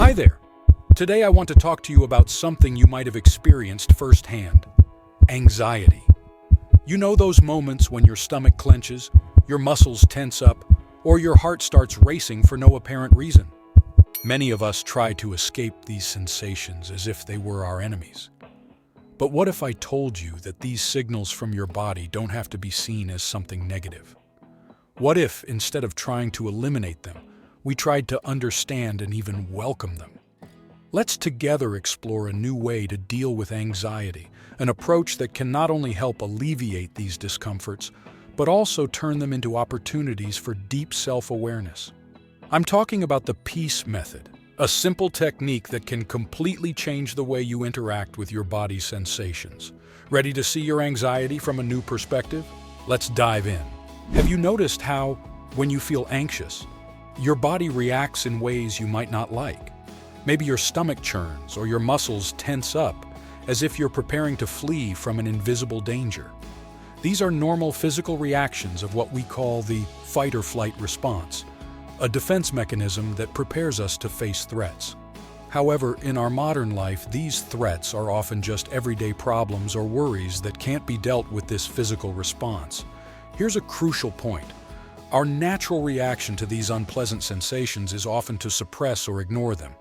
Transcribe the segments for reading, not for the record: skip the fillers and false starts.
Hi there. Today I want to talk to you about something you might have experienced firsthand: anxiety. You know those moments when your stomach clenches, your muscles tense up, or your heart starts racing for no apparent reason? Many of us try to escape these sensations as if they were our enemies. But what if I told you that these signals from your body don't have to be seen as something negative? What if, instead of trying to eliminate them, we tried to understand and even welcome them? Let's together explore a new way to deal with anxiety, an approach that can not only help alleviate these discomforts, but also turn them into opportunities for deep self-awareness. I'm talking about the peace method, a simple technique that can completely change the way you interact with your body's sensations. Ready to see your anxiety from a new perspective? Let's dive in. Have you noticed how, when you feel anxious, your body reacts in ways you might not like? Maybe your stomach churns or your muscles tense up, as if you're preparing to flee from an invisible danger. These are normal physical reactions of what we call the fight or flight response, a defense mechanism that prepares us to face threats. However, in our modern life, these threats are often just everyday problems or worries that can't be dealt with this physical response. Here's a crucial point. Our natural reaction to these unpleasant sensations is often to suppress or ignore them.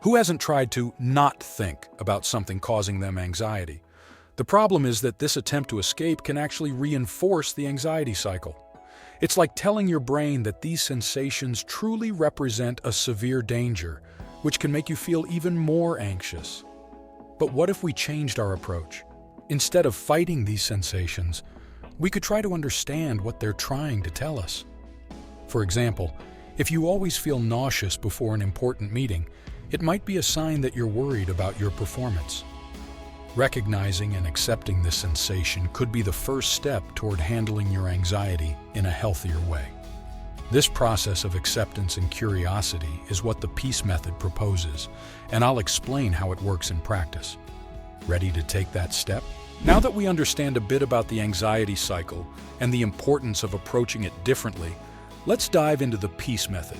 Who hasn't tried to not think about something causing them anxiety? The problem is that this attempt to escape can actually reinforce the anxiety cycle. It's like telling your brain that these sensations truly represent a severe danger, which can make you feel even more anxious. But what if we changed our approach? Instead of fighting these sensations, we could try to understand what they're trying to tell us. For example, if you always feel nauseous before an important meeting, it might be a sign that you're worried about your performance. Recognizing and accepting this sensation could be the first step toward handling your anxiety in a healthier way. This process of acceptance and curiosity is what the peace method proposes, and I'll explain how it works in practice. Ready to take that step? Now that we understand a bit about the anxiety cycle and the importance of approaching it differently, let's dive into the peace method.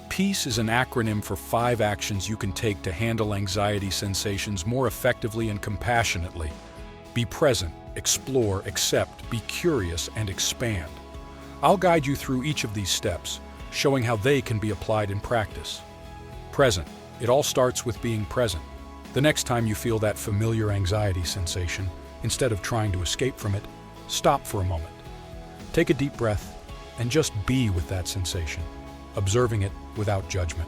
PEACE is an acronym for 5 actions you can take to handle anxiety sensations more effectively and compassionately. Be present, explore, accept, be curious, and expand. I'll guide you through each of these steps, showing how they can be applied in practice. Present. It all starts with being present. The next time you feel that familiar anxiety sensation, instead of trying to escape from it, stop for a moment. Take a deep breath and just be with that sensation, observing it without judgment.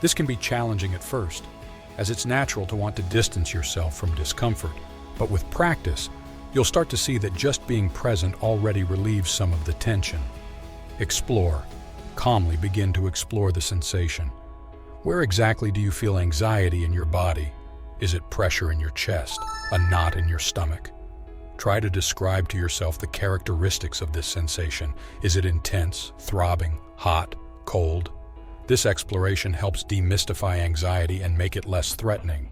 This can be challenging at first, as it's natural to want to distance yourself from discomfort, but with practice, you'll start to see that just being present already relieves some of the tension. Explore. Calmly begin to explore the sensation. Where exactly do you feel anxiety in your body? Is it pressure in your chest? A knot in your stomach? Try to describe to yourself the characteristics of this sensation. Is it intense, throbbing, hot, cold? This exploration helps demystify anxiety and make it less threatening.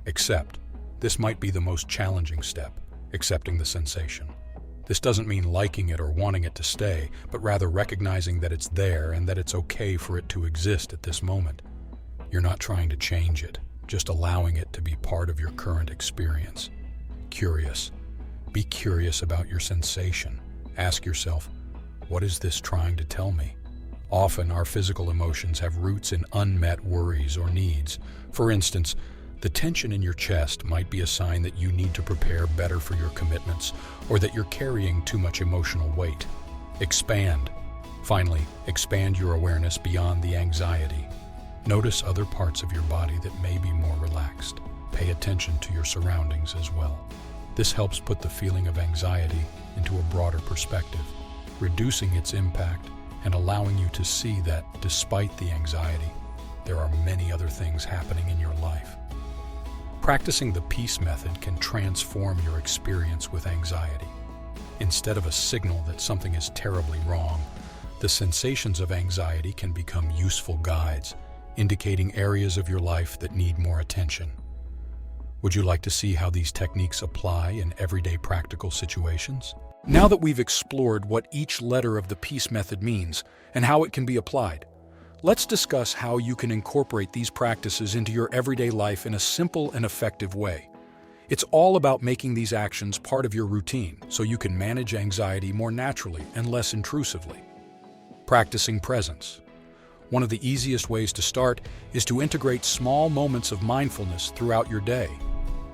Accept. This might be the most challenging step, accepting the sensation. This doesn't mean liking it or wanting it to stay, but rather recognizing that it's there and that it's okay for it to exist at this moment. You're not trying to change it, just allowing it to be part of your current experience. Curious. Be curious about your sensation. Ask yourself, what is this trying to tell me? Often, our physical emotions have roots in unmet worries or needs. For instance, the tension in your chest might be a sign that you need to prepare better for your commitments, or that you're carrying too much emotional weight. Expand. Finally, expand your awareness beyond the anxiety. Notice other parts of your body that may be more relaxed. Pay attention to your surroundings as well. This helps put the feeling of anxiety into a broader perspective, reducing its impact and allowing you to see that, despite the anxiety, there are many other things happening in your life. Practicing the peace method can transform your experience with anxiety. Instead of a signal that something is terribly wrong, the sensations of anxiety can become useful guides, indicating areas of your life that need more attention. Would you like to see how these techniques apply in everyday practical situations? Now that we've explored what each letter of the peace method means and how it can be applied, Let's discuss how you can incorporate these practices into your everyday life in a simple and effective way. It's all about making these actions part of your routine so you can manage anxiety more naturally and less intrusively. Practicing presence. One of the easiest ways to start is to integrate small moments of mindfulness throughout your day.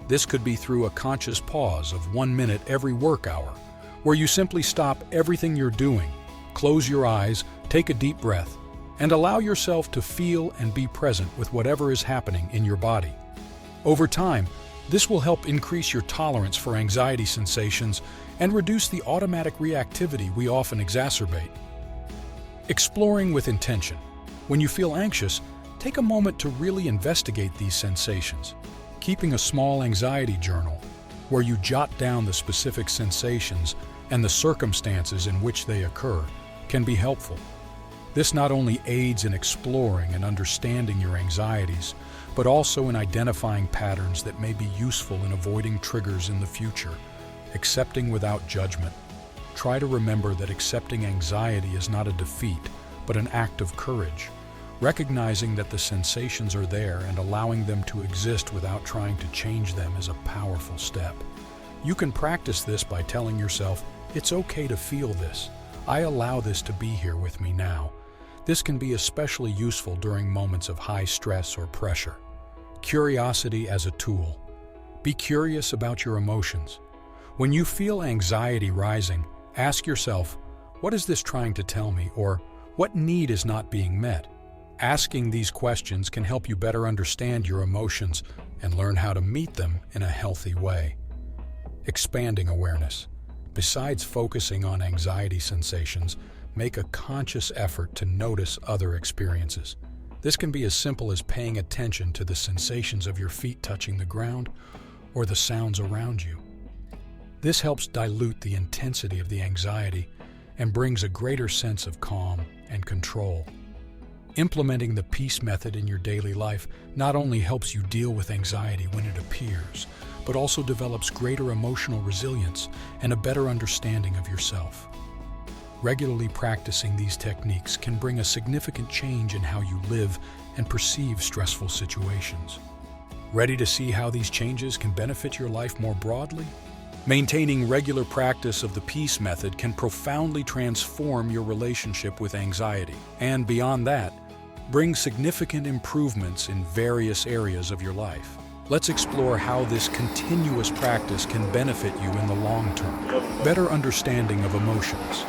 This could be through a conscious pause of 1 minute every work hour, where you simply stop everything you're doing, close your eyes, take a deep breath, and allow yourself to feel and be present with whatever is happening in your body. Over time, this will help increase your tolerance for anxiety sensations and reduce the automatic reactivity we often exacerbate. Exploring with intention. When you feel anxious, take a moment to really investigate these sensations. Keeping a small anxiety journal, where you jot down the specific sensations and the circumstances in which they occur, can be helpful. This not only aids in exploring and understanding your anxieties, but also in identifying patterns that may be useful in avoiding triggers in the future. Accepting without judgment. Try to remember that accepting anxiety is not a defeat, but an act of courage. Recognizing that the sensations are there and allowing them to exist without trying to change them is a powerful step. You can practice this by telling yourself, "It's okay to feel this. I allow this to be here with me now." This can be especially useful during moments of high stress or pressure. Curiosity as a tool. Be curious about your emotions. When you feel anxiety rising, ask yourself, "What is this trying to tell me?" or "What need is not being met?" Asking these questions can help you better understand your emotions and learn how to meet them in a healthy way. Expanding awareness. Besides focusing on anxiety sensations, make a conscious effort to notice other experiences. This can be as simple as paying attention to the sensations of your feet touching the ground or the sounds around you. This helps dilute the intensity of the anxiety and brings a greater sense of calm and control. Implementing the peace method in your daily life not only helps you deal with anxiety when it appears, but also develops greater emotional resilience and a better understanding of yourself. Regularly practicing these techniques can bring a significant change in how you live and perceive stressful situations. Ready to see how these changes can benefit your life more broadly? Maintaining regular practice of the peace method can profoundly transform your relationship with anxiety, and beyond that, bring significant improvements in various areas of your life. Let's explore how this continuous practice can benefit you in the long term. Better understanding of emotions.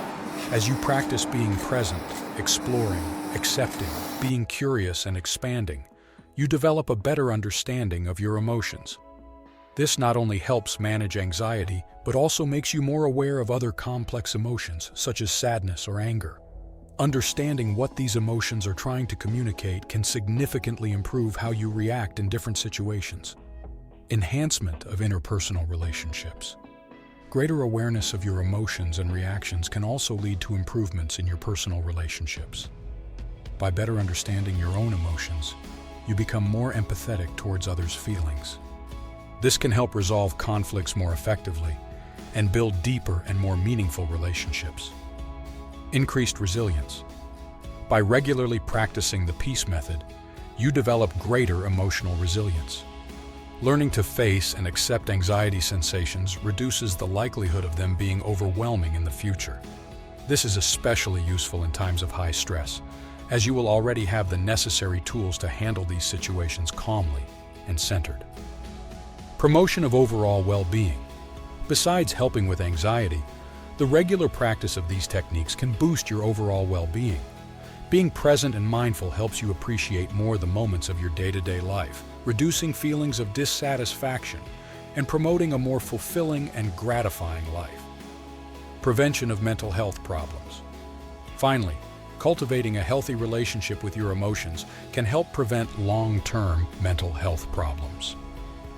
As you practice being present, exploring, accepting, being curious, and expanding, you develop a better understanding of your emotions. This not only helps manage anxiety, but also makes you more aware of other complex emotions, such as sadness or anger. Understanding what these emotions are trying to communicate can significantly improve how you react in different situations. Enhancement of interpersonal relationships. Greater awareness of your emotions and reactions can also lead to improvements in your personal relationships. By better understanding your own emotions, you become more empathetic towards others' feelings. This can help resolve conflicts more effectively and build deeper and more meaningful relationships. Increased resilience. By regularly practicing the peace method, you develop greater emotional resilience. Learning to face and accept anxiety sensations reduces the likelihood of them being overwhelming in the future. This is especially useful in times of high stress, as you will already have the necessary tools to handle these situations calmly and centered. Promotion of overall well-being. Besides helping with anxiety, the regular practice of these techniques can boost your overall well-being. Being present and mindful helps you appreciate more the moments of your day-to-day life, reducing feelings of dissatisfaction and promoting a more fulfilling and gratifying life. Prevention of mental health problems. Finally, cultivating a healthy relationship with your emotions can help prevent long-term mental health problems.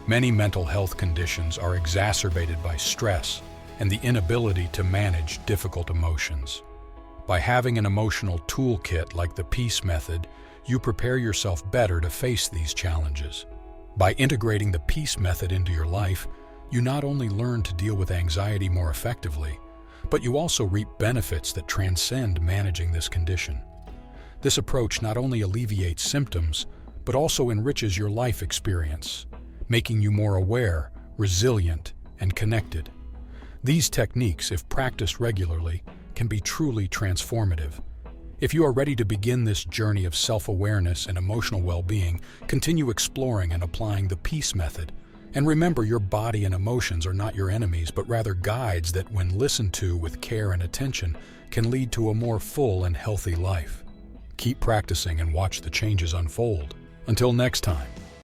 Many mental health conditions are exacerbated by stress and the inability to manage difficult emotions. By having an emotional toolkit like the peace method, you prepare yourself better to face these challenges. By integrating the peace method into your life, you not only learn to deal with anxiety more effectively, but you also reap benefits that transcend managing this condition. This approach not only alleviates symptoms, but also enriches your life experience, making you more aware, resilient, and connected. These techniques, if practiced regularly, can be truly transformative. If you are ready to begin this journey of self-awareness and emotional well-being, continue exploring and applying the peace method. And remember, your body and emotions are not your enemies, but rather guides that, when listened to with care and attention, can lead to a more full and healthy life. Keep practicing and watch the changes unfold. Until next time.